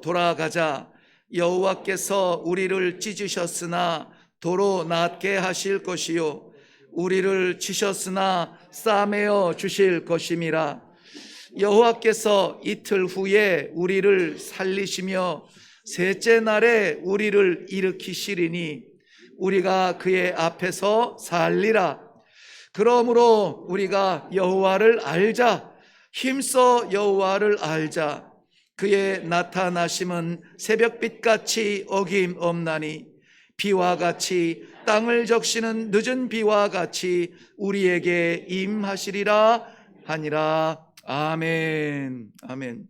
돌아가자. 여호와께서 우리를 찢으셨으나 도로 낫게 하실 것이요 우리를 치셨으나 싸매어 주실 것임이라. 여호와께서 이틀 후에 우리를 살리시며 셋째 날에 우리를 일으키시리니 우리가 그의 앞에서 살리라. 그러므로 우리가 여호와를 알자. 힘써 여호와를 알자. 그의 나타나심은 새벽빛같이 어김없나니 비와 같이 땅을 적시는 늦은 비와 같이 우리에게 임하시리라 하니라. 아멘. 아멘.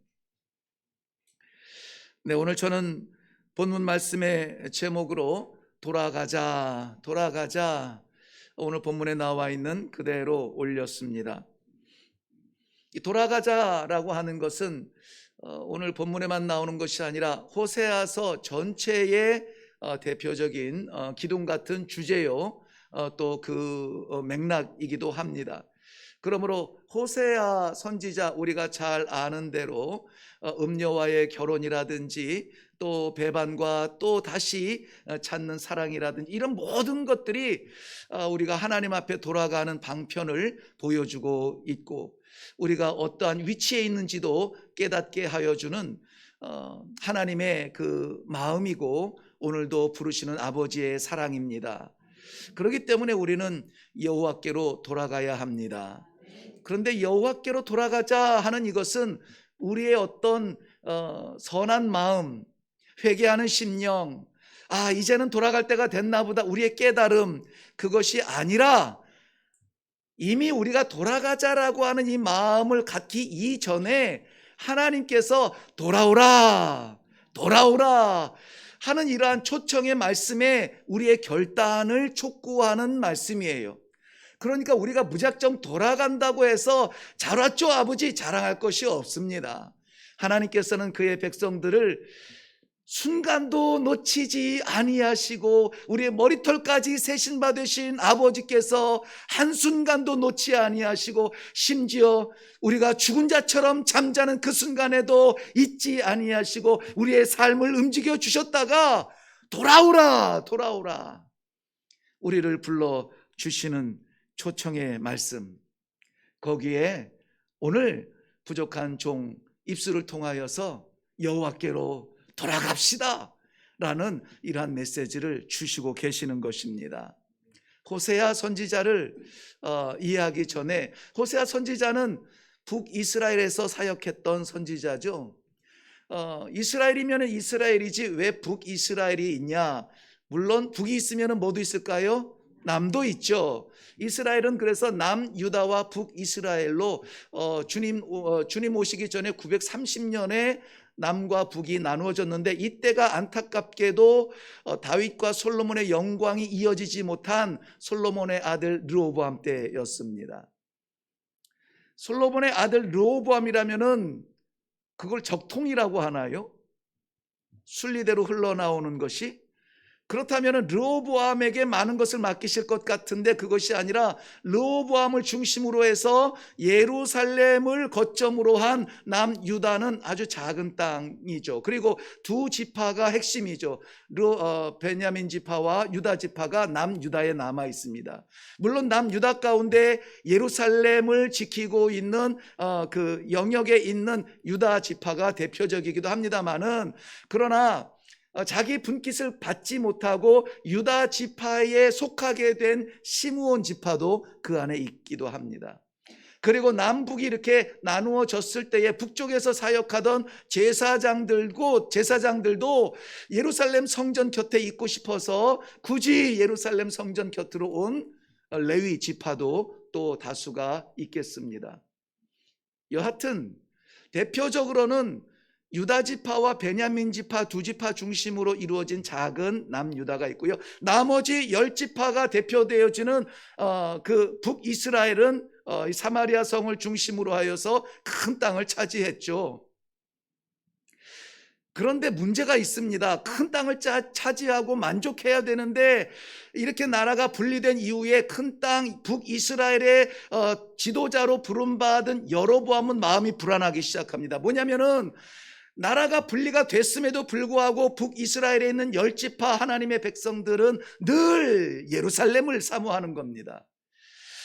네, 오늘 저는 본문 말씀의 제목으로 돌아가자, 돌아가자, 오늘 본문에 나와 있는 그대로 올렸습니다. 이 돌아가자라고 하는 것은 오늘 본문에만 나오는 것이 아니라 호세아서 전체의 대표적인 기둥 같은 주제요, 또 그 맥락이기도 합니다. 그러므로 호세아 선지자, 우리가 잘 아는 대로 음녀와의 결혼이라든지 또 배반과 또 다시 찾는 사랑이라든지 이런 모든 것들이 우리가 하나님 앞에 돌아가는 방편을 보여주고 있고, 우리가 어떠한 위치에 있는지도 깨닫게 하여주는 하나님의 그 마음이고 오늘도 부르시는 아버지의 사랑입니다. 그렇기 때문에 우리는 여호와께로 돌아가야 합니다. 그런데 여호와께로 돌아가자 하는 이것은 우리의 어떤 선한 마음, 회개하는 심령, 이제는 돌아갈 때가 됐나 보다, 우리의 깨달음, 그것이 아니라 이미 우리가 돌아가자라고 하는 이 마음을 갖기 이전에 하나님께서 돌아오라, 돌아오라 하는 이러한 초청의 말씀에 우리의 결단을 촉구하는 말씀이에요. 그러니까 우리가 무작정 돌아간다고 해서 잘 왔죠 아버지 자랑할 것이 없습니다. 하나님께서는 그의 백성들을 순간도 놓치지 아니하시고 우리의 머리털까지 세신 받으신 아버지께서 한순간도 놓지 아니하시고 심지어 우리가 죽은 자처럼 잠자는 그 순간에도 잊지 아니하시고 우리의 삶을 움직여 주셨다가 돌아오라, 돌아오라 우리를 불러 주시는 초청의 말씀, 거기에 오늘 부족한 종 입술을 통하여서 여호와께로 돌아갑시다 라는 이러한 메시지를 주시고 계시는 것입니다. 호세아 선지자를 이해하기 전에, 호세아 선지자는 북이스라엘에서 사역했던 선지자죠. 이스라엘이면 이스라엘이지 왜 북이스라엘이 있냐? 물론 북이 있으면 뭐도 있을까요? 남도 있죠. 이스라엘은 그래서 남유다와 북이스라엘로 주님 오시기 전에 930년에 남과 북이 나누어졌는데, 이때가 안타깝게도 다윗과 솔로몬의 영광이 이어지지 못한 솔로몬의 아들 르호보암 때였습니다. 솔로몬의 아들 르호보암이라면은 그걸 적통이라고 하나요? 순리대로 흘러나오는 것이? 그렇다면 르호보암에게 많은 것을 맡기실 것 같은데 그것이 아니라 르호보암을 중심으로 해서 예루살렘을 거점으로 한 남유다는 아주 작은 땅이죠. 그리고 두 지파가 핵심이죠. 베냐민 지파와 유다 지파가 남유다에 남아 있습니다. 물론 남유다 가운데 예루살렘을 지키고 있는 그 영역에 있는 유다 지파가 대표적이기도 합니다만은, 그러나 자기 분깃을 받지 못하고 유다 지파에 속하게 된 시므온 지파도 그 안에 있기도 합니다. 그리고 남북이 이렇게 나누어졌을 때에 북쪽에서 사역하던 제사장들도 예루살렘 성전 곁에 있고 싶어서 굳이 예루살렘 성전 곁으로 온 레위 지파도 또 다수가 있겠습니다. 여하튼 대표적으로는 유다 지파와 베냐민 지파 두 지파 중심으로 이루어진 작은 남유다가 있고요. 나머지 10지파가 대표되어지는 그 북이스라엘은 사마리아 성을 중심으로 하여서 큰 땅을 차지했죠. 그런데 문제가 있습니다. 큰 땅을 차지하고 만족해야 되는데 이렇게 나라가 분리된 이후에 큰 땅 북이스라엘의 지도자로 부름받은 여로보암은 마음이 불안하기 시작합니다. 뭐냐면은 나라가 분리가 됐음에도 불구하고 북이스라엘에 있는 열 지파 하나님의 백성들은 늘 예루살렘을 사모하는 겁니다.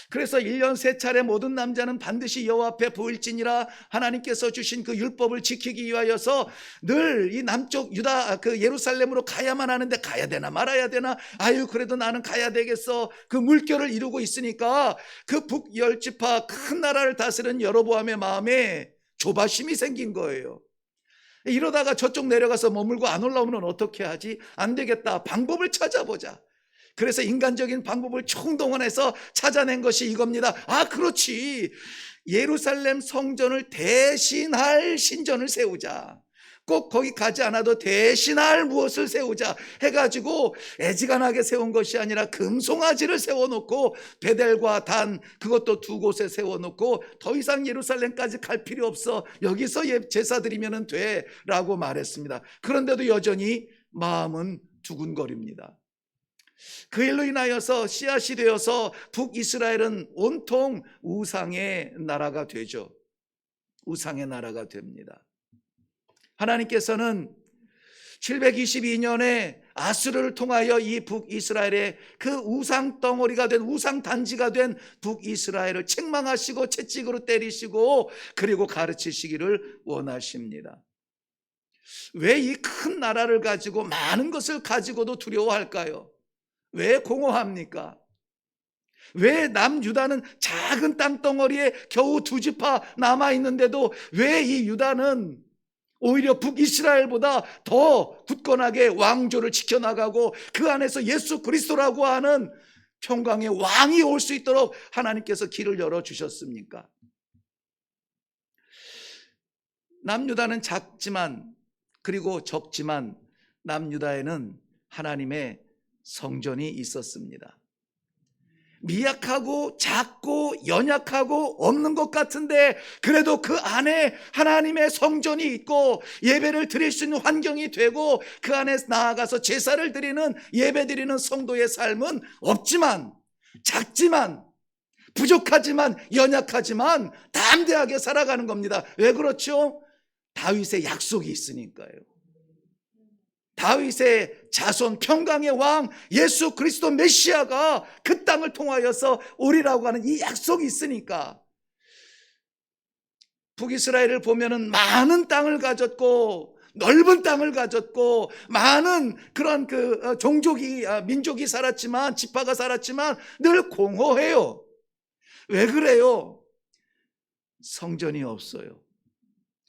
그래서 1년 3차례 모든 남자는 반드시 여호와 앞에 보일지니라 하나님께서 주신 그 율법을 지키기 위하여서 늘 이 남쪽 유다 그 예루살렘으로 가야만 하는데 가야 되나 말아야 되나, 아유 그래도 나는 가야 되겠어, 그 물결을 이루고 있으니까 그 북열지파 큰 나라를 다스리는 여로보암의 마음에 조바심이 생긴 거예요. 이러다가 저쪽 내려가서 머물고 안 올라오면 어떻게 하지? 안 되겠다, 방법을 찾아보자. 그래서 인간적인 방법을 총동원해서 찾아낸 것이 이겁니다. 아 그렇지, 예루살렘 성전을 대신할 신전을 세우자. 꼭 거기 가지 않아도 대신할 무엇을 세우자 해가지고 애지간하게 세운 것이 아니라 금송아지를 세워놓고 베델과 단 그것도 2곳에 세워놓고 더 이상 예루살렘까지 갈 필요 없어, 여기서 제사 드리면 돼 라고 말했습니다. 그런데도 여전히 마음은 두근거립니다. 그 일로 인하여서 씨앗이 되어서 북이스라엘은 온통 우상의 나라가 되죠. 우상의 나라가 됩니다. 하나님께서는 722년에 아수르를 통하여 이 북이스라엘의 그 우상 덩어리가 된, 우상 단지가 된 북이스라엘을 책망하시고 채찍으로 때리시고 그리고 가르치시기를 원하십니다. 왜 이 큰 나라를 가지고 많은 것을 가지고도 두려워할까요? 왜 공허합니까? 왜 남유다는 작은 땅덩어리에 겨우 2지파 남아있는데도 왜 이 유다는 오히려 북이스라엘보다 더 굳건하게 왕조를 지켜나가고 그 안에서 예수 그리스도라고 하는 평강의 왕이 올 수 있도록 하나님께서 길을 열어주셨습니까? 남유다는 작지만 그리고 적지만 남유다에는 하나님의 성전이 있었습니다. 미약하고 작고 연약하고 없는 것 같은데 그래도 그 안에 하나님의 성전이 있고 예배를 드릴 수 있는 환경이 되고 그 안에 나아가서 제사를 드리는, 예배 드리는 성도의 삶은 없지만, 작지만, 부족하지만, 연약하지만 담대하게 살아가는 겁니다. 왜 그렇죠? 다윗의 약속이 있으니까요. 다윗의 자손 평강의 왕 예수 그리스도 메시아가 그 땅을 통하여서 오리라고 하는 이 약속이 있으니까. 북이스라엘을 보면은 많은 땅을 가졌고 넓은 땅을 가졌고 많은 그런 민족이 살았지만, 지파가 살았지만 늘 공허해요. 왜 그래요? 성전이 없어요.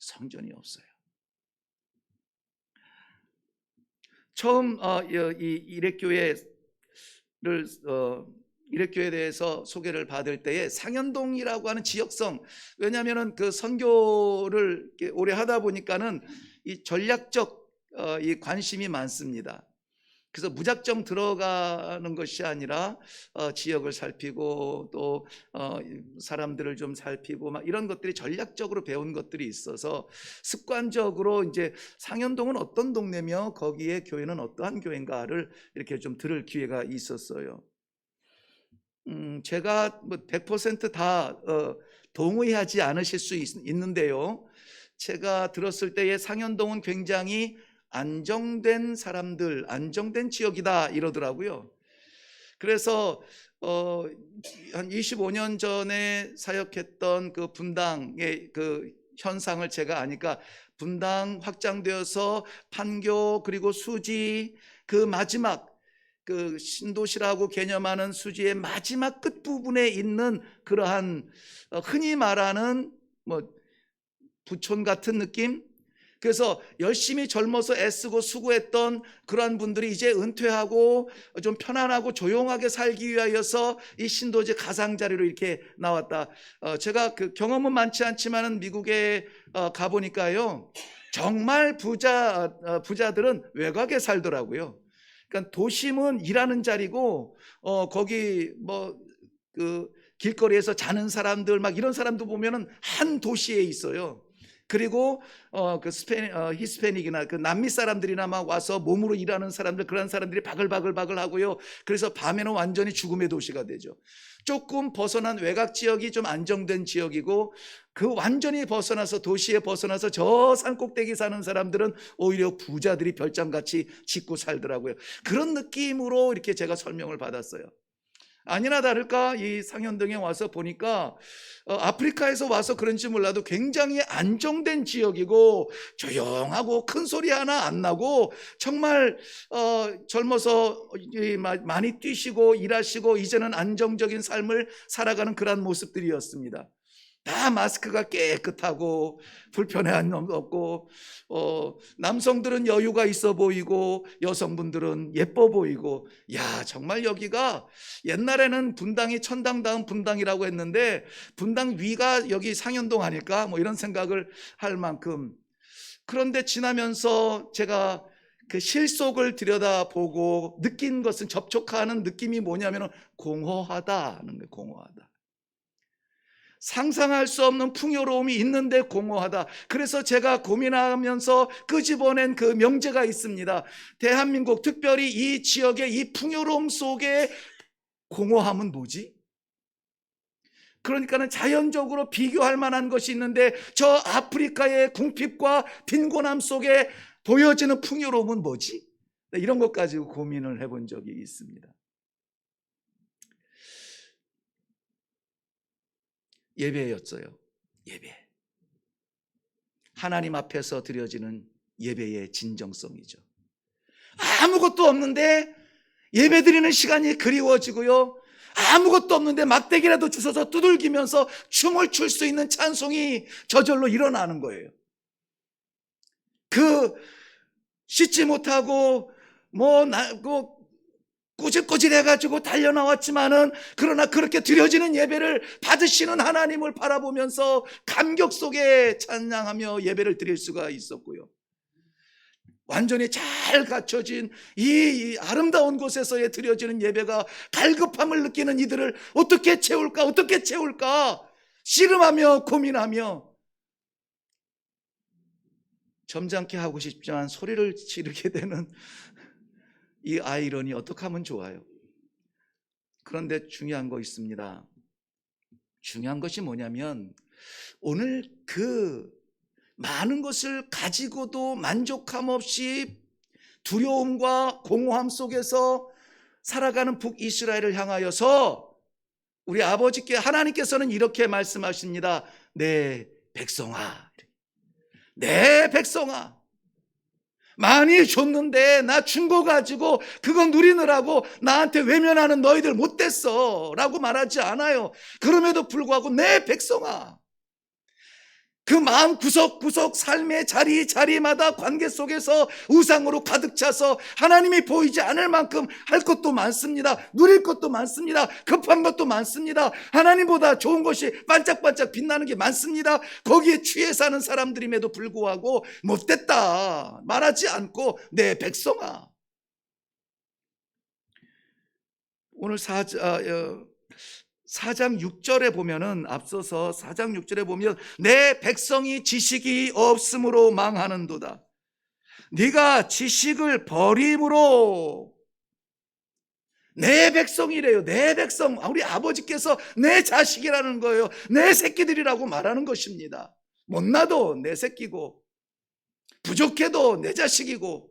성전이 없어요. 처음 이 이렉교회에 대해서 소개를 받을 때에 상현동이라고 하는 지역성, 왜냐하면은 그 선교를 오래 하다 보니까는 이 전략적 이 관심이 많습니다. 그래서 무작정 들어가는 것이 아니라 지역을 살피고 또 사람들을 좀 살피고 막 이런 것들이 전략적으로 배운 것들이 있어서 습관적으로 이제 상현동은 어떤 동네며 거기에 교회는 어떠한 교회인가를 이렇게 좀 들을 기회가 있었어요. 제가 뭐 100%다 동의하지 않으실 수 있는데요. 제가 들었을 때의 상현동은 굉장히 안정된 사람들, 안정된 지역이다 이러더라고요. 그래서 한 25년 전에 사역했던 그 분당의 그 현상을 제가 아니까, 분당 확장되어서 판교 그리고 수지, 그 마지막 그 신도시라고 개념하는 수지의 마지막 끝부분에 있는 그러한 흔히 말하는 뭐 부촌 같은 느낌? 그래서 열심히 젊어서 애쓰고 수고했던 그러한 분들이 이제 은퇴하고 좀 편안하고 조용하게 살기 위하여서 이 신도시 가장자리로 이렇게 나왔다. 제가 그 경험은 많지 않지만은 미국에 가보니까요, 정말 부자들은 외곽에 살더라고요. 그러니까 도심은 일하는 자리고 거기 뭐 그 길거리에서 자는 사람들 막 이런 사람도 보면은 한 도시에 있어요. 그리고 그 히스패닉이나 그 남미 사람들이나 막 와서 몸으로 일하는 사람들, 그런 사람들이 바글바글 하고요. 그래서 밤에는 완전히 죽음의 도시가 되죠. 조금 벗어난 외곽 지역이 좀 안정된 지역이고, 그 완전히 벗어나서 도시에 벗어나서 저 산꼭대기 사는 사람들은 오히려 부자들이 별장같이 짓고 살더라고요. 그런 느낌으로 이렇게 제가 설명을 받았어요. 아니나 다를까 이 상현동에 와서 보니까 아프리카에서 와서 그런지 몰라도 굉장히 안정된 지역이고, 조용하고 큰 소리 하나 안 나고, 정말 젊어서 많이 뛰시고 일하시고 이제는 안정적인 삶을 살아가는 그런 모습들이었습니다. 다 마스크가 깨끗하고 불편함 없고, 남성들은 여유가 있어 보이고 여성분들은 예뻐 보이고, 야, 정말 여기가 옛날에는 분당이 천당 다음 분당이라고 했는데 분당 위가 여기 상현동 아닐까 뭐 이런 생각을 할 만큼. 그런데 지나면서 제가 그 실속을 들여다보고 느낀 것은, 접촉하는 느낌이 뭐냐면 공허하다는 거예요. 공허하다. 상상할 수 없는 풍요로움이 있는데 공허하다. 그래서 제가 고민하면서 끄집어낸 그 명제가 있습니다. 대한민국, 특별히 이 지역의 이 풍요로움 속에 공허함은 뭐지? 그러니까는 자연적으로 비교할 만한 것이 있는데, 저 아프리카의 궁핍과 빈곤함 속에 보여지는 풍요로움은 뭐지? 이런 것 가지고 고민을 해본 적이 있습니다. 예배였어요. 예배. 하나님 앞에서 드려지는 예배의 진정성이죠. 아무것도 없는데 예배 드리는 시간이 그리워지고요, 아무것도 없는데 막대기라도 주워서 두들기면서 춤을 출 수 있는 찬송이 저절로 일어나는 거예요. 그 씻지 못하고 꼬질꼬질해가지고 달려나왔지만은, 그러나 그렇게 드려지는 예배를 받으시는 하나님을 바라보면서 감격 속에 찬양하며 예배를 드릴 수가 있었고요. 완전히 잘 갖춰진 이 아름다운 곳에서의 드려지는 예배가 갈급함을 느끼는 이들을 어떻게 채울까 씨름하며 고민하며, 점잖게 하고 싶지만 소리를 지르게 되는 이 아이러니, 어떻게 하면 좋아요? 그런데 중요한 거 있습니다. 중요한 것이 뭐냐면, 오늘 그 많은 것을 가지고도 만족함 없이 두려움과 공허함 속에서 살아가는 북이스라엘을 향하여서 우리 아버지께, 하나님께서는 이렇게 말씀하십니다. 내 백성아, 내 백성아, 많이 줬는데 나 준 거 가지고 그거 누리느라고 나한테 외면하는 너희들 못됐어 라고 말하지 않아요. 그럼에도 불구하고 내 백성아, 그 마음 구석구석 삶의 자리마다 관계 속에서 우상으로 가득 차서 하나님이 보이지 않을 만큼 할 것도 많습니다. 누릴 것도 많습니다. 급한 것도 많습니다. 하나님보다 좋은 것이 반짝반짝 빛나는 게 많습니다. 거기에 취해 사는 사람들임에도 불구하고 못됐다 말하지 않고 내 백성아. 오늘 4장 6절에 보면은, 앞서서 4장 6절에 보면 내 백성이 지식이 없음으로 망하는도다. 네가 지식을 버림으로. 내 백성이래요. 내 백성. 우리 아버지께서 내 자식이라는 거예요. 내 새끼들이라고 말하는 것입니다. 못나도 내 새끼고, 부족해도 내 자식이고,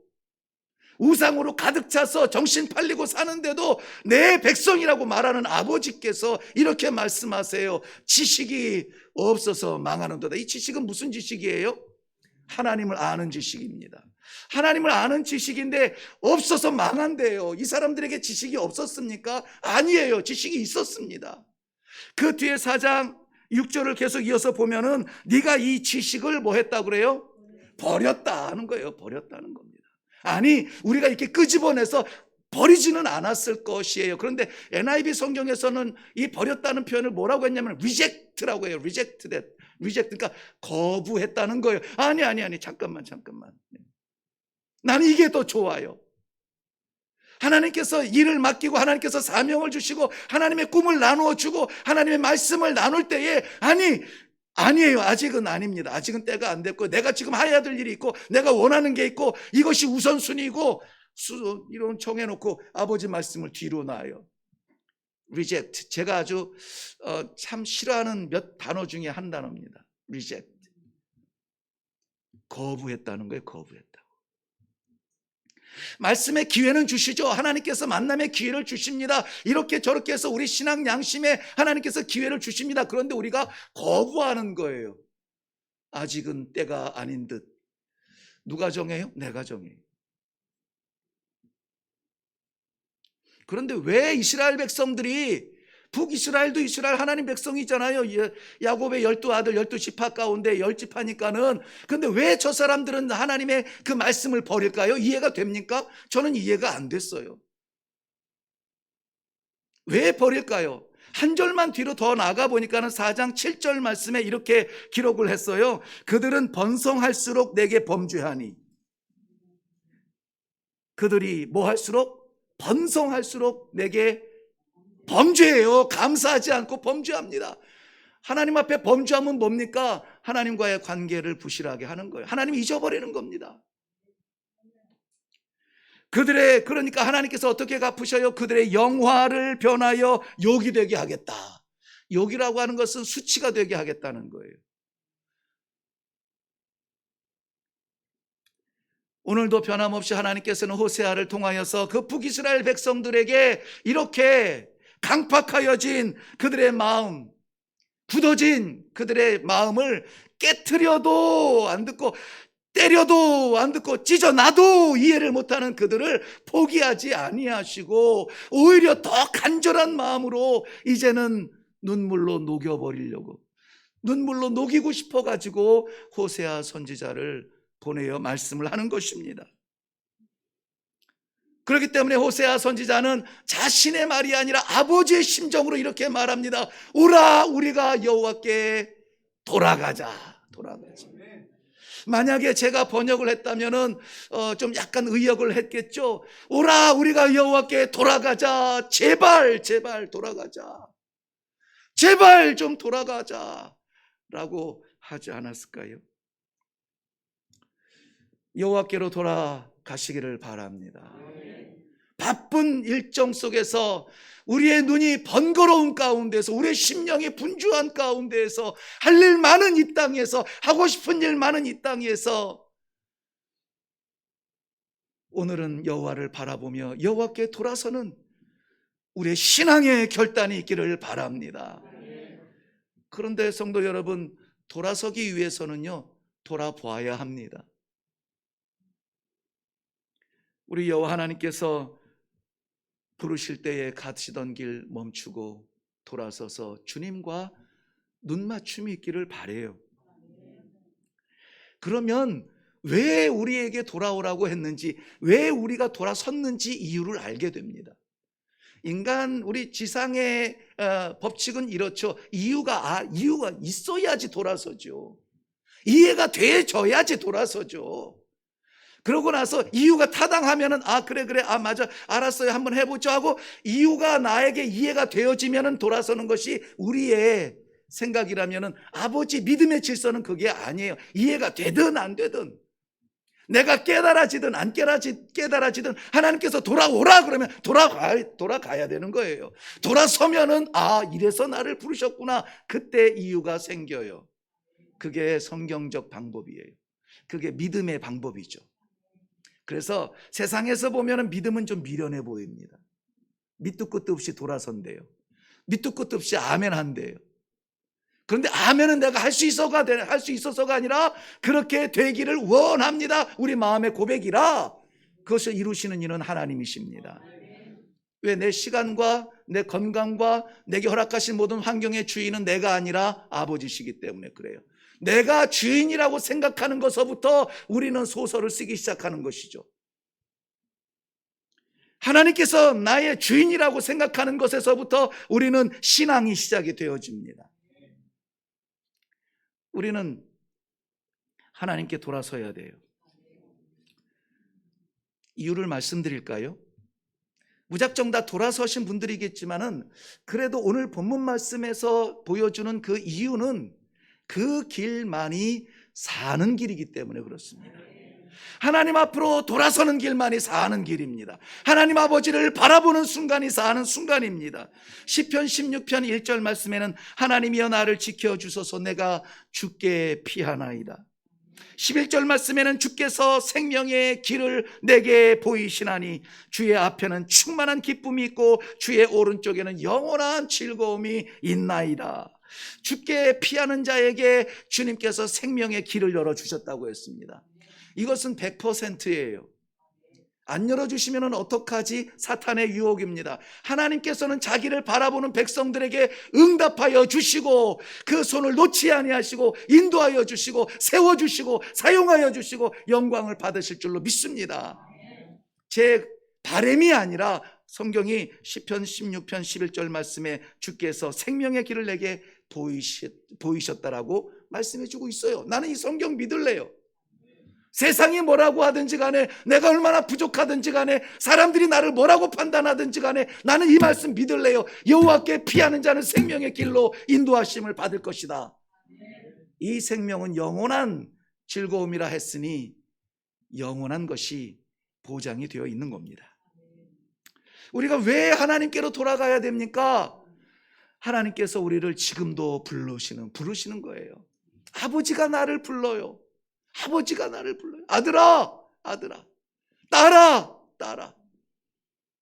우상으로 가득 차서 정신 팔리고 사는데도 내 백성이라고 말하는 아버지께서 이렇게 말씀하세요. 지식이 없어서 망하는도다. 이 지식은 무슨 지식이에요? 하나님을 아는 지식입니다. 하나님을 아는 지식인데 없어서 망한대요. 이 사람들에게 지식이 없었습니까? 아니에요. 지식이 있었습니다. 그 뒤에 4장 6절을 계속 이어서 보면은 네가 이 지식을 뭐 했다고 그래요? 버렸다 하는 거예요. 버렸다는 겁니다. 아니, 우리가 이렇게 끄집어내서 버리지는 않았을 것이에요. 그런데 NIV 성경에서는 이 버렸다는 표현을 뭐라고 했냐면 reject라고 해요. reject, 그러니까 거부했다는 거예요. 아니, 잠깐만. 나는 이게 더 좋아요. 하나님께서 일을 맡기고 하나님께서 사명을 주시고 하나님의 꿈을 나누어 주고 하나님의 말씀을 나눌 때에, 아니, 아니에요. 아직은 아닙니다. 아직은 때가 안 됐고, 내가 지금 해야 될 일이 있고, 내가 원하는 게 있고, 이것이 우선순위고, 이런 정해놓고 아버지 말씀을 뒤로 놔요. reject. 제가 아주 참 싫어하는 몇 단어 중에 한 단어입니다. reject. 거부했다는 거예요. 거부했다고. 말씀의 기회는 주시죠. 하나님께서 만남의 기회를 주십니다. 이렇게 저렇게 해서 우리 신앙 양심에 하나님께서 기회를 주십니다. 그런데 우리가 거부하는 거예요. 아직은 때가 아닌 듯. 누가 정해요? 내가 정해요. 그런데 왜 이스라엘 백성들이, 북이스라엘도 이스라엘 하나님 백성이잖아요. 야곱의 12아들 12지파 가운데 10지파니까는. 근데 왜 저 사람들은 하나님의 그 말씀을 버릴까요? 이해가 됩니까? 저는 이해가 안 됐어요. 왜 버릴까요? 한 절만 뒤로 더 나가 보니까는 4장 7절 말씀에 이렇게 기록을 했어요. 그들은 번성할수록 내게 범죄하니. 그들이 뭐 할수록? 번성할수록 내게 범죄해요. 감사하지 않고 범죄합니다. 하나님 앞에 범죄하면 뭡니까? 하나님과의 관계를 부실하게 하는 거예요. 하나님 잊어버리는 겁니다. 그러니까 하나님께서 어떻게 갚으셔요? 그들의 영화를 변하여 욕이 되게 하겠다. 욕이라고 하는 것은 수치가 되게 하겠다는 거예요. 오늘도 변함없이 하나님께서는 호세아를 통하여서 그 북이스라엘 백성들에게 이렇게 강팍하여진 그들의 마음, 굳어진 그들의 마음을 깨트려도 안 듣고, 때려도 안 듣고, 찢어놔도 이해를 못하는 그들을 포기하지 아니하시고 오히려 더 간절한 마음으로 이제는 눈물로 녹여버리려고, 눈물로 녹이고 싶어가지고 호세아 선지자를 보내어 말씀을 하는 것입니다. 그렇기 때문에 호세아 선지자는 자신의 말이 아니라 아버지의 심정으로 이렇게 말합니다. 오라, 우리가 여호와께 돌아가자. 만약에 제가 번역을 했다면은 좀 약간 의역을 했겠죠. 오라, 우리가 여호와께 돌아가자. 제발 돌아가자. 제발 좀 돌아가자 라고 하지 않았을까요? 여호와께로 돌아가시기를 바랍니다. 바쁜 일정 속에서 우리의 눈이 번거로운 가운데서, 우리의 심령이 분주한 가운데에서, 할 일 많은 이 땅에서, 하고 싶은 일 많은 이 땅에서 오늘은 여호와를 바라보며 여호와께 돌아서는 우리의 신앙의 결단이 있기를 바랍니다. 그런데 성도 여러분, 돌아서기 위해서는요, 돌아보아야 합니다. 우리 여호와 하나님께서 부르실 때에 가시던 길 멈추고 돌아서서 주님과 눈맞춤이 있기를 바라요. 그러면 왜 우리에게 돌아오라고 했는지, 왜 우리가 돌아섰는지 이유를 알게 됩니다. 인간, 우리 지상의 법칙은 이렇죠. 이유가 있어야지 돌아서죠. 이해가 돼줘야지 돌아서죠. 그러고 나서 이유가 타당하면은 그래 맞아, 알았어요, 한번 해보죠 하고 이유가 나에게 이해가 되어지면은 돌아서는 것이 우리의 생각이라면은 아버지 믿음의 질서는 그게 아니에요. 이해가 되든 안 되든, 내가 깨달아지든 안 깨달아지든 하나님께서 돌아오라 그러면 돌아가야 되는 거예요. 돌아서면은 이래서 나를 부르셨구나. 그때 이유가 생겨요. 그게 성경적 방법이에요. 그게 믿음의 방법이죠. 그래서 세상에서 보면 믿음은 좀 미련해 보입니다. 밑도 끝도 없이 돌아선대요. 밑도 끝도 없이 아멘 한대요. 그런데 아멘은 내가 할 수 있어서가 아니라 그렇게 되기를 원합니다. 우리 마음의 고백이라 그것을 이루시는 이는 하나님이십니다. 왜? 내 시간과 내 건강과 내게 허락하신 모든 환경의 주인은 내가 아니라 아버지시기 때문에 그래요. 내가 주인이라고 생각하는 것서부터 우리는 소설을 쓰기 시작하는 것이죠. 하나님께서 나의 주인이라고 생각하는 것에서부터 우리는 신앙이 시작이 되어집니다. 우리는 하나님께 돌아서야 돼요. 이유를 말씀드릴까요? 무작정 다 돌아서신 분들이겠지만은 그래도 오늘 본문 말씀에서 보여주는 그 이유는 그 길만이 사는 길이기 때문에 그렇습니다. 하나님 앞으로 돌아서는 길만이 사는 길입니다. 하나님 아버지를 바라보는 순간이 사는 순간입니다. 시편 16편 1절 말씀에는 하나님이여 나를 지켜주소서 내가 주께 피하나이다. 11절 말씀에는 주께서 생명의 길을 내게 보이시나니 주의 앞에는 충만한 기쁨이 있고 주의 오른쪽에는 영원한 즐거움이 있나이다. 주께 피하는 자에게 주님께서 생명의 길을 열어주셨다고 했습니다. 이것은 100%예요. 안 열어주시면 어떡하지? 사탄의 유혹입니다. 하나님께서는 자기를 바라보는 백성들에게 응답하여 주시고 그 손을 놓지 아니하시고 인도하여 주시고 세워주시고 사용하여 주시고 영광을 받으실 줄로 믿습니다. 제 바람이 아니라 성경이 시편 16편 11절 말씀에 주께서 생명의 길을 내게 보이셨다라고 말씀해 주고 있어요. 나는 이 성경 믿을래요. 세상이 뭐라고 하든지 간에 내가 얼마나 부족하든지 간에 사람들이 나를 뭐라고 판단하든지 간에 나는 이 말씀 믿을래요. 여호와께 피하는 자는 생명의 길로 인도하심을 받을 것이다. 이 생명은 영원한 즐거움이라 했으니 영원한 것이 보장이 되어 있는 겁니다. 우리가 왜 하나님께로 돌아가야 됩니까? 하나님께서 우리를 지금도 부르시는 거예요. 아버지가 나를 불러요. 아버지가 나를 불러요. 아들아, 아들아, 딸아.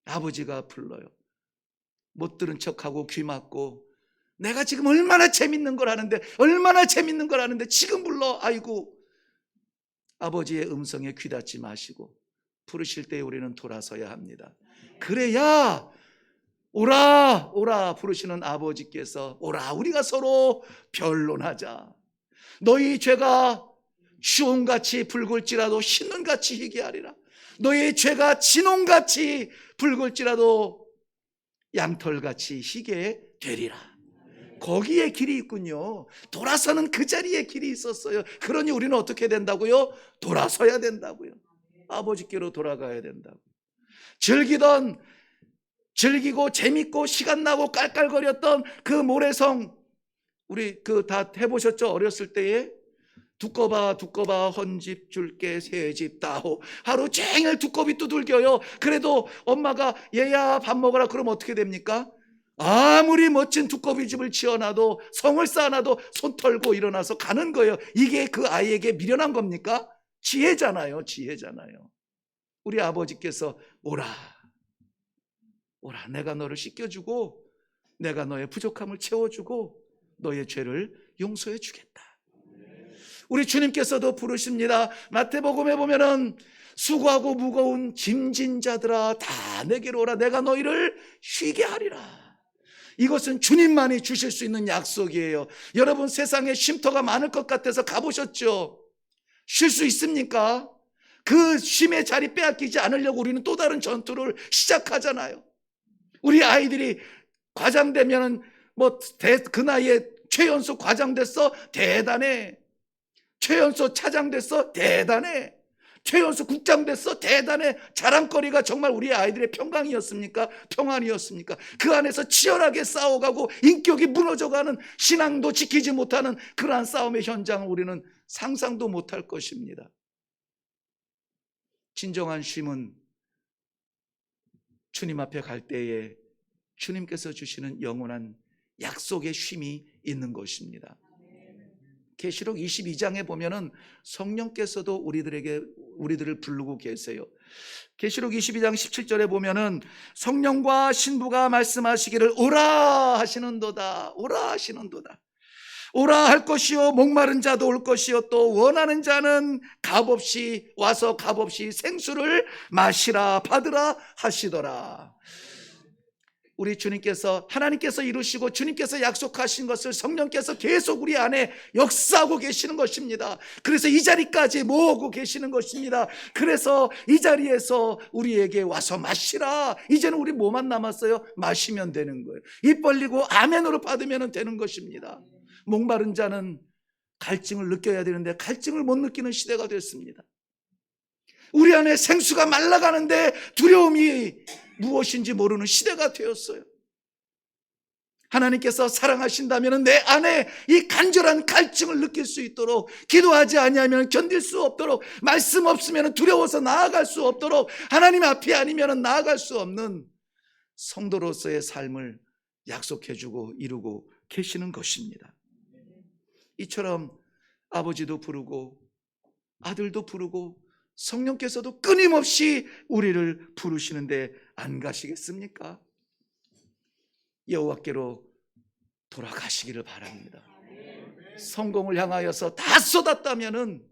아버지가 불러요. 못 들은 척하고 귀 막고 내가 지금 얼마나 재밌는 걸 하는데 지금 불러. 아이고, 아버지의 음성에 귀닫지 마시고 부르실 때 우리는 돌아서야 합니다. 그래야 오라 부르시는 아버지께서 오라 우리가 서로 변론하자. 너희 죄가 수온같이 붉을지라도 흰눈같이 희게 하리라. 너의 죄가 진홍같이 붉을지라도 양털같이 희게 되리라. 거기에 길이 있군요. 돌아서는 그 자리에 길이 있었어요. 그러니 우리는 어떻게 된다고요? 돌아서야 된다고요. 아버지께로 돌아가야 된다고. 즐기고 재밌고 시간 나고 깔깔거렸던 그 모래성, 우리 다 해보셨죠? 어렸을 때에 두꺼봐 헌집 줄게 새집 따오. 하루 종일 두꺼비 두들겨요. 그래도 엄마가 얘야 밥 먹어라 그러면 어떻게 됩니까? 아무리 멋진 두꺼비 집을 지어놔도 성을 쌓아놔도 손 털고 일어나서 가는 거예요. 이게 그 아이에게 미련한 겁니까? 지혜잖아요. 우리 아버지께서 오라 내가 너를 씻겨주고 내가 너의 부족함을 채워주고 너의 죄를 용서해 주겠다. 우리 주님께서도 부르십니다. 마태복음에 보면은 수고하고 무거운 짐진 자들아 다 내게로 오라 내가 너희를 쉬게 하리라. 이것은 주님만이 주실 수 있는 약속이에요. 여러분 세상에 쉼터가 많을 것 같아서 가보셨죠? 쉴 수 있습니까? 그 쉼의 자리 빼앗기지 않으려고 우리는 또 다른 전투를 시작하잖아요. 우리 아이들이 과장되면은 그 나이에 최연소 과장 됐어? 대단해. 최연소 차장 됐어? 대단해. 최연소 국장 됐어? 대단해. 자랑거리가 정말 우리 아이들의 평강이었습니까? 평안이었습니까? 그 안에서 치열하게 싸워가고 인격이 무너져가는 신앙도 지키지 못하는 그러한 싸움의 현장을 우리는 상상도 못할 것입니다. 진정한 쉼은 주님 앞에 갈 때에 주님께서 주시는 영원한 약속의 쉼이 있는 것입니다. 계시록 22장에 보면은 성령께서도 우리들을 부르고 계세요. 계시록 22장 17절에 보면은 성령과 신부가 말씀하시기를 오라 하시는도다. 오라 할 것이요 목마른 자도 올 것이요 또 원하는 자는 값없이 와서 값없이 생수를 마시라 받으라 하시더라. 우리 주님께서 하나님께서 이루시고 주님께서 약속하신 것을 성령께서 계속 우리 안에 역사하고 계시는 것입니다. 그래서 이 자리까지 모으고 계시는 것입니다. 그래서 이 자리에서 우리에게 와서 마시라. 이제는 우리 뭐만 남았어요? 마시면 되는 거예요. 입 벌리고 아멘으로 받으면 되는 것입니다. 목마른 자는 갈증을 느껴야 되는데 갈증을 못 느끼는 시대가 됐습니다. 우리 안에 생수가 말라가는데 두려움이 무엇인지 모르는 시대가 되었어요. 하나님께서 사랑하신다면 내 안에 이 간절한 갈증을 느낄 수 있도록, 기도하지 아니하면 견딜 수 없도록, 말씀 없으면 두려워서 나아갈 수 없도록, 하나님 앞이 아니면 나아갈 수 없는 성도로서의 삶을 약속해주고 이루고 계시는 것입니다. 이처럼 아버지도 부르고 아들도 부르고 성령께서도 끊임없이 우리를 부르시는데 안 가시겠습니까? 여호와께로 돌아가시기를 바랍니다. 성공을 향하여서 다 쏟았다면은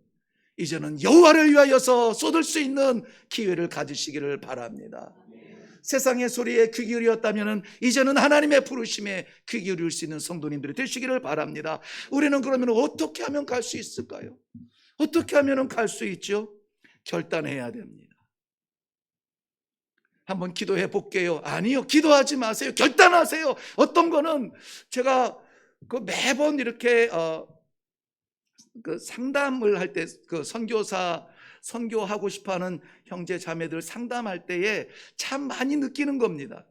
이제는 여호와를 위하여서 쏟을 수 있는 기회를 가지시기를 바랍니다. 세상의 소리에 귀 기울였다면은 이제는 하나님의 부르심에 귀 기울일 수 있는 성도님들이 되시기를 바랍니다. 우리는 그러면 어떻게 하면 갈 수 있을까요? 어떻게 하면 갈 수 있죠? 결단해야 됩니다. 한번 기도해 볼게요. 아니요, 기도하지 마세요. 결단하세요. 어떤 거는 제가 매번 이렇게 상담을 할 때 선교하고 싶어하는 형제 자매들 상담할 때에 참 많이 느끼는 겁니다.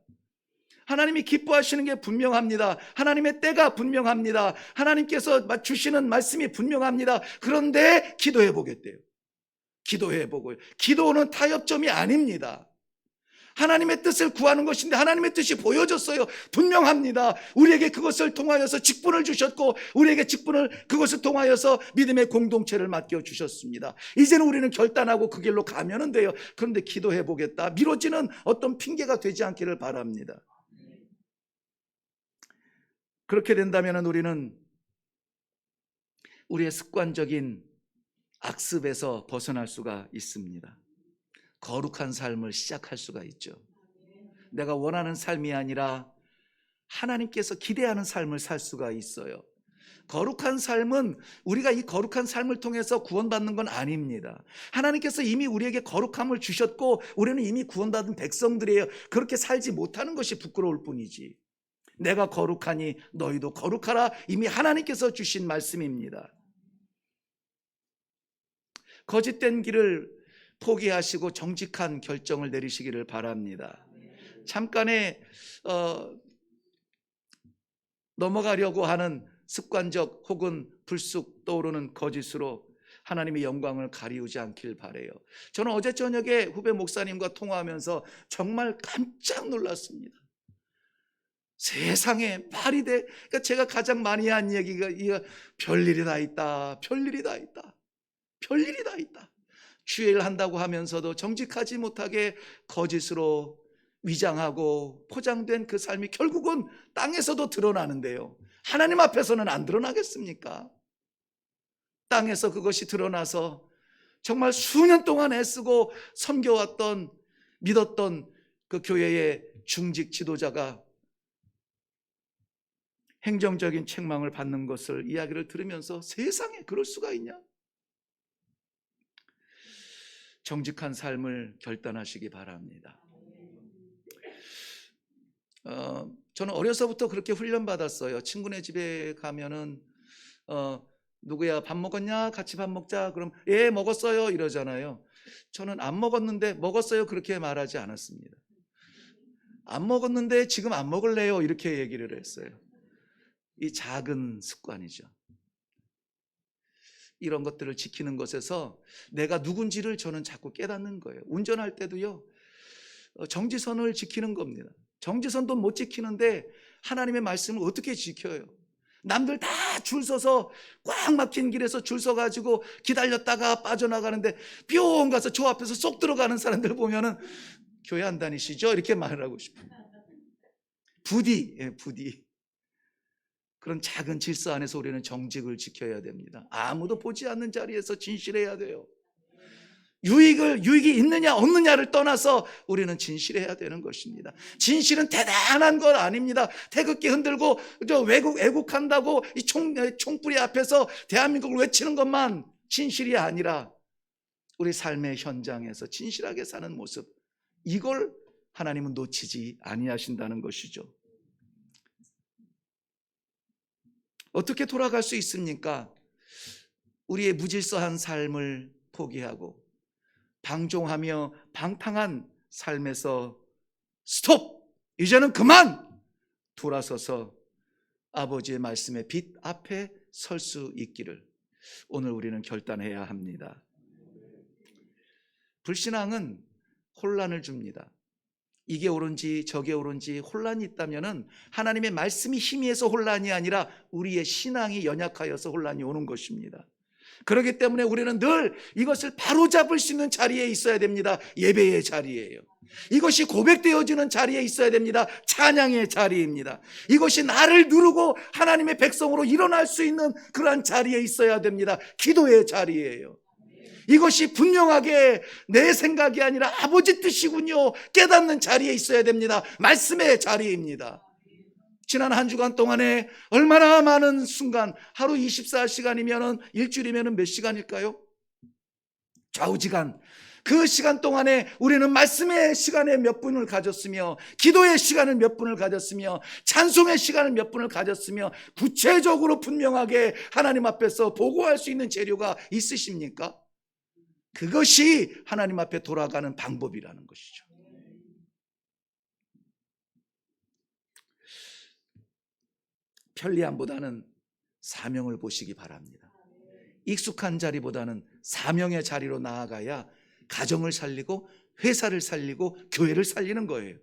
하나님이 기뻐하시는 게 분명합니다. 하나님의 때가 분명합니다. 하나님께서 주시는 말씀이 분명합니다. 그런데 기도해 보겠대요. 기도해 보고요. 기도는 타협점이 아닙니다. 하나님의 뜻을 구하는 것인데 하나님의 뜻이 보여졌어요. 분명합니다. 우리에게 그것을 통하여서 직분을 주셨고 우리에게 그것을 통하여서 믿음의 공동체를 맡겨주셨습니다. 이제는 우리는 결단하고 그 길로 가면 돼요. 그런데 기도해 보겠다, 미뤄지는 어떤 핑계가 되지 않기를 바랍니다. 그렇게 된다면 우리는 우리의 습관적인 악습에서 벗어날 수가 있습니다. 거룩한 삶을 시작할 수가 있죠. 내가 원하는 삶이 아니라 하나님께서 기대하는 삶을 살 수가 있어요. 거룩한 삶은 우리가 이 거룩한 삶을 통해서 구원받는 건 아닙니다. 하나님께서 이미 우리에게 거룩함을 주셨고 우리는 이미 구원받은 백성들이에요. 그렇게 살지 못하는 것이 부끄러울 뿐이지. 내가 거룩하니 너희도 거룩하라, 이미 하나님께서 주신 말씀입니다. 거짓된 길을 포기하시고 정직한 결정을 내리시기를 바랍니다. 잠깐의 넘어가려고 하는 습관적 혹은 불쑥 떠오르는 거짓으로 하나님의 영광을 가리우지 않길 바라요. 저는 어제 저녁에 후배 목사님과 통화하면서 정말 깜짝 놀랐습니다. 세상에 말이 돼. 그러니까 제가 가장 많이 한 얘기가 별일이 다 있다. 별일이 다 있다. 별일이 다 있다. 주일 한다고 하면서도 정직하지 못하게 거짓으로 위장하고 포장된 그 삶이 결국은 땅에서도 드러나는데요. 하나님 앞에서는 안 드러나겠습니까? 땅에서 그것이 드러나서 정말 수년 동안 애쓰고 섬겨왔던, 믿었던 그 교회의 중직 지도자가 행정적인 책망을 받는 것을 이야기를 들으면서 세상에 그럴 수가 있냐? 정직한 삶을 결단하시기 바랍니다. 저는 어려서부터 그렇게 훈련받았어요. 친구네 집에 가면은 누구야 밥 먹었냐? 같이 밥 먹자. 그럼 예 먹었어요 이러잖아요. 저는 안 먹었는데 먹었어요 그렇게 말하지 않았습니다. 안 먹었는데 지금 안 먹을래요 이렇게 얘기를 했어요. 이 작은 습관이죠. 이런 것들을 지키는 것에서 내가 누군지를 저는 자꾸 깨닫는 거예요. 운전할 때도요, 정지선을 지키는 겁니다. 정지선도 못 지키는데 하나님의 말씀을 어떻게 지켜요? 남들 다 줄 서서 꽉 막힌 길에서 줄 서가지고 기다렸다가 빠져나가는데 뿅 가서 저 앞에서 쏙 들어가는 사람들 보면은 교회 안 다니시죠? 이렇게 말을 하고 싶어요. 부디. 그런 작은 질서 안에서 우리는 정직을 지켜야 됩니다. 아무도 보지 않는 자리에서 진실해야 돼요. 유익이 있느냐 없느냐를 떠나서 우리는 진실해야 되는 것입니다. 진실은 대단한 것 아닙니다. 태극기 흔들고 애국한다고 이 총뿌리 앞에서 대한민국을 외치는 것만 진실이 아니라 우리 삶의 현장에서 진실하게 사는 모습, 이걸 하나님은 놓치지 아니하신다는 것이죠. 어떻게 돌아갈 수 있습니까? 우리의 무질서한 삶을 포기하고 방종하며 방탕한 삶에서 스톱! 이제는 그만! 돌아서서 아버지의 말씀의 빛 앞에 설 수 있기를 오늘 우리는 결단해야 합니다. 불신앙은 혼란을 줍니다. 이게 옳은지 저게 옳은지 혼란이 있다면 하나님의 말씀이 희미해서 혼란이 아니라 우리의 신앙이 연약하여서 혼란이 오는 것입니다. 그렇기 때문에 우리는 늘 이것을 바로잡을 수 있는 자리에 있어야 됩니다. 예배의 자리예요. 이것이 고백되어지는 자리에 있어야 됩니다. 찬양의 자리입니다. 이것이 나를 누르고 하나님의 백성으로 일어날 수 있는 그러한 자리에 있어야 됩니다. 기도의 자리예요. 이것이 분명하게 내 생각이 아니라 아버지 뜻이군요 깨닫는 자리에 있어야 됩니다. 말씀의 자리입니다. 지난 한 주간 동안에 얼마나 많은 순간, 하루 24시간이면 일주일이면 몇 시간일까요? 좌우지간. 그 시간 동안에 우리는 말씀의 시간에 몇 분을 가졌으며, 기도의 시간을 몇 분을 가졌으며, 찬송의 시간을 몇 분을 가졌으며, 구체적으로 분명하게 하나님 앞에서 보고할 수 있는 재료가 있으십니까? 그것이 하나님 앞에 돌아가는 방법이라는 것이죠. 편리함보다는 사명을 보시기 바랍니다. 익숙한 자리보다는 사명의 자리로 나아가야 가정을 살리고 회사를 살리고 교회를 살리는 거예요.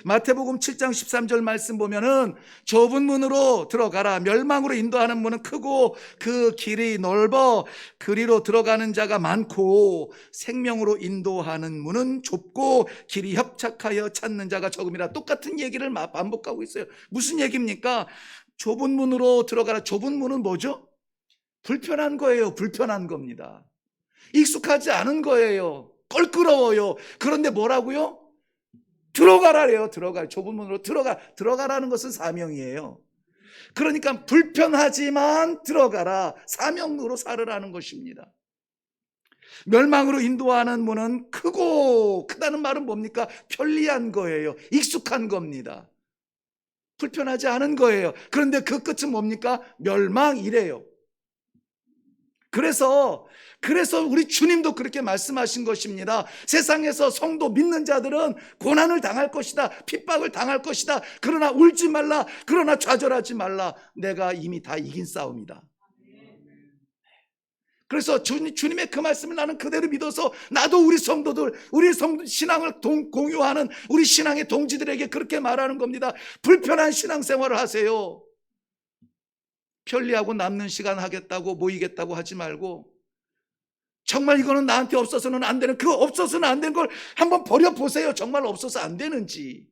마태복음 7장 13절 말씀 보면은 좁은 문으로 들어가라. 멸망으로 인도하는 문은 크고 그 길이 넓어 그리로 들어가는 자가 많고 생명으로 인도하는 문은 좁고 길이 협착하여 찾는 자가 적음이라. 똑같은 얘기를 반복하고 있어요. 무슨 얘기입니까? 좁은 문으로 들어가라. 좁은 문은 뭐죠? 불편한 거예요. 불편한 겁니다. 익숙하지 않은 거예요. 껄끄러워요. 그런데 뭐라고요? 들어가라래요. 들어가. 좁은 문으로 들어가라는 것은 사명이에요. 그러니까 불편하지만 들어가라. 사명으로 살으라는 것입니다. 멸망으로 인도하는 문은 크다는 말은 뭡니까? 편리한 거예요. 익숙한 겁니다. 불편하지 않은 거예요. 그런데 그 끝은 뭡니까? 멸망이래요. 그래서 우리 주님도 그렇게 말씀하신 것입니다. 세상에서 성도 믿는 자들은 고난을 당할 것이다. 핍박을 당할 것이다. 그러나 울지 말라. 그러나 좌절하지 말라. 내가 이미 다 이긴 싸움이다. 그래서 주님의 그 말씀을 나는 그대로 믿어서 나도 우리 성도들, 우리 신앙을 공유하는 우리 신앙의 동지들에게 그렇게 말하는 겁니다. 불편한 신앙생활을 하세요. 편리하고 남는 시간 하겠다고 모이겠다고 하지 말고, 정말 이거는 나한테 없어서는 안 되는, 그 없어서는 안 되는 걸 한번 버려보세요. 정말 없어서 안 되는지.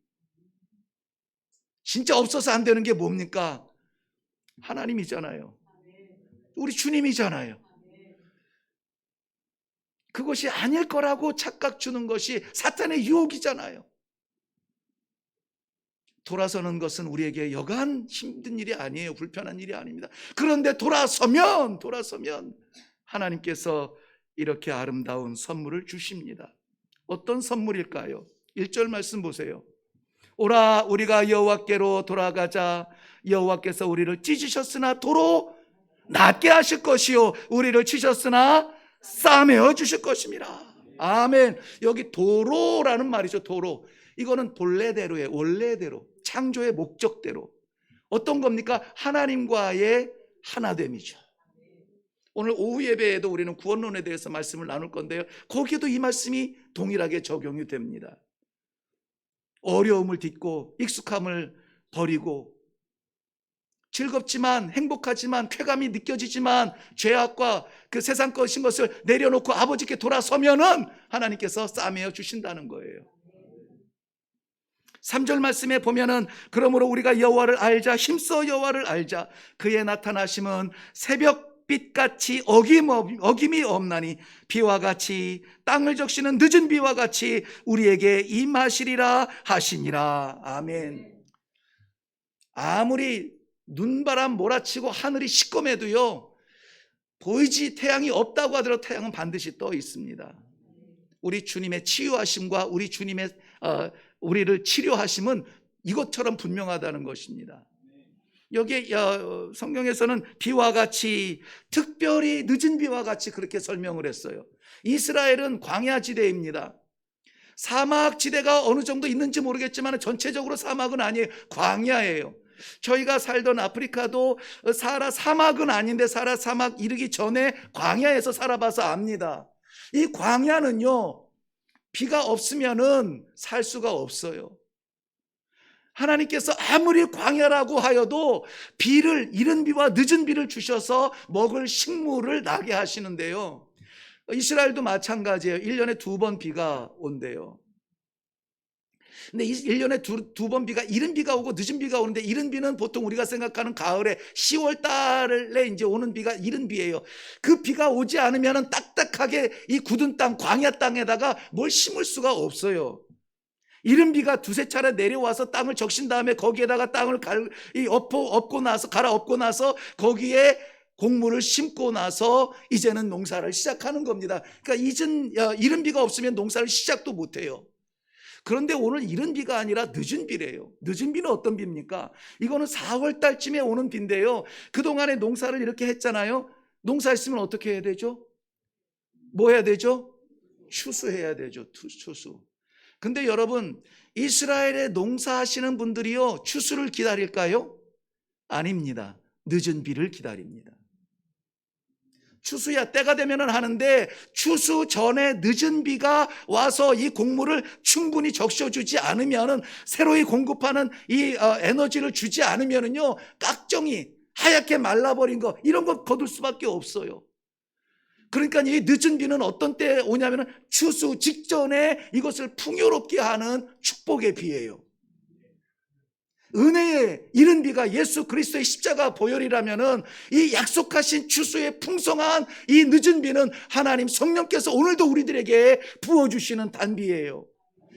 진짜 없어서 안 되는 게 뭡니까? 하나님이잖아요. 우리 주님이잖아요. 그것이 아닐 거라고 착각 주는 것이 사탄의 유혹이잖아요. 돌아서는 것은 우리에게 여간 힘든 일이 아니에요. 불편한 일이 아닙니다. 그런데 돌아서면 하나님께서 이렇게 아름다운 선물을 주십니다. 어떤 선물일까요? 1절 말씀 보세요. 오라 우리가 여호와께로 돌아가자. 여호와께서 우리를 찢으셨으나 도로 낫게 하실 것이요 우리를 치셨으나 싸매어 주실 것입니다. 아멘. 여기 도로라는 말이죠. 도로. 이거는 본래대로예요. 원래대로. 창조의 목적대로. 어떤 겁니까? 하나님과의 하나됨이죠. 오늘 오후 예배에도 우리는 구원론에 대해서 말씀을 나눌 건데요. 거기에도 이 말씀이 동일하게 적용이 됩니다. 어려움을 딛고 익숙함을 버리고 즐겁지만 행복하지만 쾌감이 느껴지지만 죄악과 그 세상 것인 것을 내려놓고 아버지께 돌아서면은 하나님께서 싸매어 주신다는 거예요. 3절 말씀에 보면은 그러므로 우리가 여호와를 알자. 힘써 여호와를 알자. 그의 나타나심은 새벽빛같이 어김이 없나니 비와 같이 땅을 적시는 늦은 비와 같이 우리에게 임하시리라 하시니라. 아멘. 아무리 눈바람 몰아치고 하늘이 시꺼매도요, 보이지 태양이 없다고 하더라도 태양은 반드시 떠 있습니다. 우리 주님의 치유하심과 우리 주님의 우리를 치료하심은 이것처럼 분명하다는 것입니다. 여기 성경에서는 비와 같이, 특별히 늦은 비와 같이 그렇게 설명을 했어요. 이스라엘은 광야지대입니다. 사막지대가 어느 정도 있는지 모르겠지만 전체적으로 사막은 아니에요. 광야예요. 저희가 살던 아프리카도 사하라 사막은 아닌데 사하라 사막 이르기 전에 광야에서 살아봐서 압니다. 이 광야는요, 비가 없으면은 살 수가 없어요. 하나님께서 아무리 광야라고 하여도 비를, 이른 비와 늦은 비를 주셔서 먹을 식물을 나게 하시는데요, 이스라엘도 마찬가지예요. 1년에 2번 비가 온대요. 근데 1년에 두 번 비가, 이른 비가 오고 늦은 비가 오는데, 이른 비는 보통 우리가 생각하는 가을에 10월 달에 이제 오는 비가 이른 비예요. 그 비가 오지 않으면 딱딱하게 이 굳은 땅, 광야 땅에다가 뭘 심을 수가 없어요. 이른 비가 두세 차례 내려와서 땅을 적신 다음에 거기에다가 땅을 갈아엎고 나서 거기에 곡물을 심고 나서 이제는 농사를 시작하는 겁니다. 그러니까 이른 비가 없으면 농사를 시작도 못해요. 그런데 오늘 이른 비가 아니라 늦은 비래요. 늦은 비는 어떤 비입니까? 이거는 4월 달쯤에 오는 비인데요, 그동안에 농사를 이렇게 했잖아요. 농사했으면 어떻게 해야 되죠? 뭐 해야 되죠? 추수해야 되죠. 추수. 근데 여러분, 이스라엘에 농사하시는 분들이요, 추수를 기다릴까요? 아닙니다. 늦은 비를 기다립니다. 추수야 때가 되면은 하는데, 추수 전에 늦은 비가 와서 이 곡물을 충분히 적셔주지 않으면은, 새로이 공급하는 이 에너지를 주지 않으면은요, 깍정이 하얗게 말라버린 거, 이런 거 거둘 수밖에 없어요. 그러니까 이 늦은 비는 어떤 때 오냐면은 추수 직전에 이것을 풍요롭게 하는 축복의 비예요. 은혜의 이른 비가 예수 그리스도의 십자가 보혈이라면은, 이 약속하신 추수의 풍성한 이 늦은 비는 하나님 성령께서 오늘도 우리들에게 부어주시는 단비예요.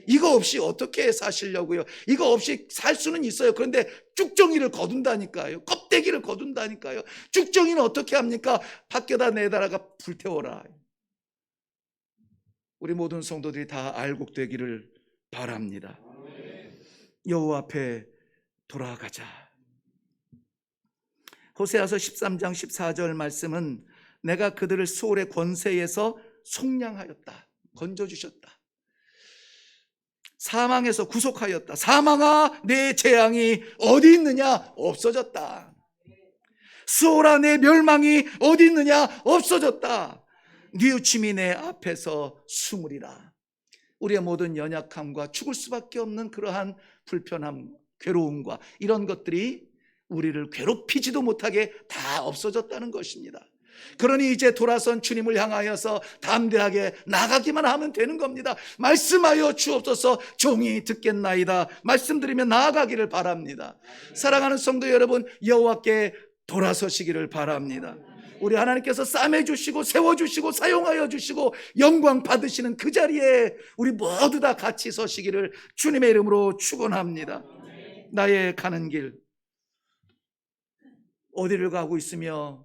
이거 없이 어떻게 사시려고요? 이거 없이 살 수는 있어요. 그런데 쭉정이를 거둔다니까요. 껍데기를 거둔다니까요. 쭉정이는 어떻게 합니까? 밖에다 내다가 불태워라. 우리 모든 성도들이 다 알곡 되기를 바랍니다. 여호와 앞에 돌아가자. 호세아서 13장 14절 말씀은, 내가 그들을 수월의 권세에서 속량하였다, 건져주셨다. 사망에서 구속하였다. 사망아, 내 재앙이 어디 있느냐? 없어졌다. 수월아, 내 멸망이 어디 있느냐? 없어졌다. 뉘우침이 내 앞에서 숨으리라. 우리의 모든 연약함과 죽을 수밖에 없는 그러한 불편함, 괴로움과 이런 것들이 우리를 괴롭히지도 못하게 다 없어졌다는 것입니다. 그러니 이제 돌아선 주님을 향하여서 담대하게 나가기만 하면 되는 겁니다. 말씀하여 주옵소서, 종이 듣겠나이다. 말씀드리면 나아가기를 바랍니다. 사랑하는 성도 여러분, 여호와께 돌아서시기를 바랍니다. 우리 하나님께서 싸매주시고 세워주시고 사용하여 주시고 영광 받으시는 그 자리에 우리 모두 다 같이 서시기를 주님의 이름으로 축원합니다. 나의 가는 길, 어디를 가고 있으며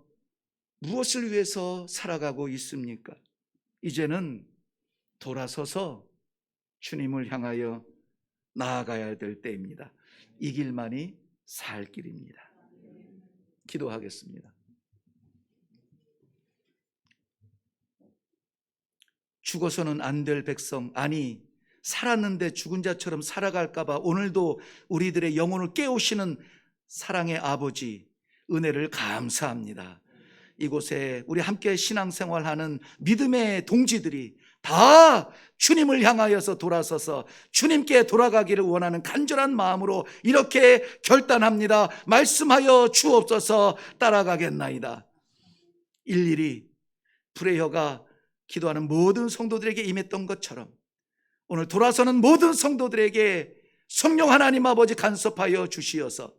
무엇을 위해서 살아가고 있습니까? 이제는 돌아서서 주님을 향하여 나아가야 될 때입니다. 이 길만이 살 길입니다. 기도하겠습니다. 죽어서는 안 될 백성, 아니 살았는데 죽은 자처럼 살아갈까 봐 오늘도 우리들의 영혼을 깨우시는 사랑의 아버지, 은혜를 감사합니다. 이곳에 우리 함께 신앙생활하는 믿음의 동지들이 다 주님을 향하여서 돌아서서 주님께 돌아가기를 원하는 간절한 마음으로 이렇게 결단합니다. 말씀하여 주옵소서, 따라가겠나이다. 일일이 불의 혀가 기도하는 모든 성도들에게 임했던 것처럼 오늘 돌아서는 모든 성도들에게 성령 하나님 아버지 간섭하여 주시어서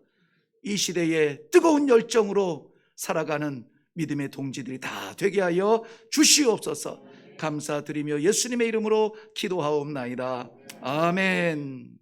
이 시대에 뜨거운 열정으로 살아가는 믿음의 동지들이 다 되게 하여 주시옵소서. 감사드리며 예수님의 이름으로 기도하옵나이다. 아멘.